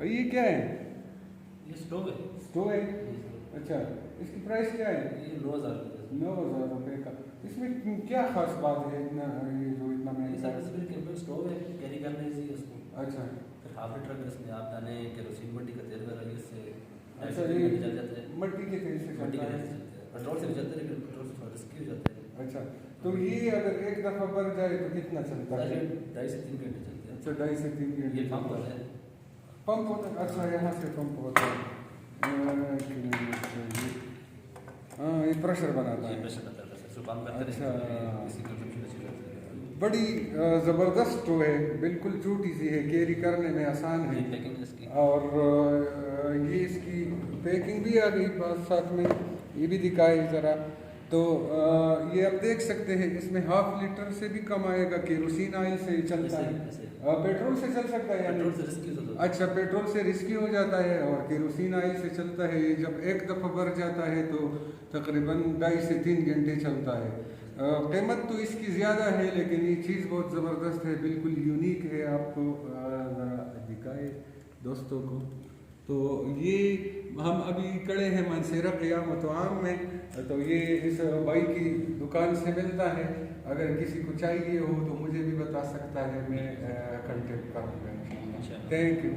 भाई ये क्या है? ये स्टोव है। स्टोव है? अच्छा, इसकी प्राइस क्या है? ये 9,000 रुपये। 9,000 रुपये का। इसमें क्या खास बात है इतना, ये जो इतना महंगा है? स्टोव है, कैरी करने इजी है उसको। अच्छा फिर हाफ लीटर में इसमें आप डालें केरोसिन मट्टी का तेल वगैरह, इससे अच्छा, ये ये जल जाता है। मट्टी के तेल से मट्टी चलता का है? तेल से चलता है, पेट्रोल से भी चलता है, लेकिन पेट्रोल से थोड़ा रिस्की हो जाता है। अच्छा, तो ये अगर एक दफ़ा भर जाए तो कितना चलता है? 2.5 से 3 घंटे चलते हैं। अच्छा, 2.5 से 3 घंटे। ये पंप होता है। पंप होता है? अच्छा, यहाँ से पंप होता है। हाँ, ये प्रेशर बनाता ये है। प्रेशर करता है, प्रेशर पंप करता है। अच्छा। इसी कंजम्पशन अच्छी रहती है। बड़ी ज़बरदस्त तो है, बिल्कुल छोटी सी है, कैरी करने में आसान है। ये पैकिंग इसकी। और ये इसकी पैकिंग भी आ गई पास साथ में, ये भी दिखाए ज़रा। तो ये आप देख सकते हैं, इसमें हाफ लीटर से भी कम आएगा। केरोसिन ऑयल से चलता है, पेट्रोल से चल सकता है? पेट्रोल से रिस्की हो जाता है। अच्छा, पेट्रोल से रिस्की हो जाता है और केरोसिन ऑयल से चलता है। ये जब एक दफ़ा भर जाता है तो तकरीबन 2.5 से 3 घंटे चलता है। कीमत तो इसकी ज़्यादा है, लेकिन ये चीज़ बहुत ज़बरदस्त है, बिल्कुल यूनिक है। आपको ज़रा दिखाए दोस्तों को। तो ये हम अभी खड़े हैं मानसेरा क़ियामत आम में, तो ये इस भाई की दुकान से मिलता है। अगर किसी को चाहिए हो तो मुझे भी बता सकता है, मैं कांटेक्ट करूँगा। Thank you.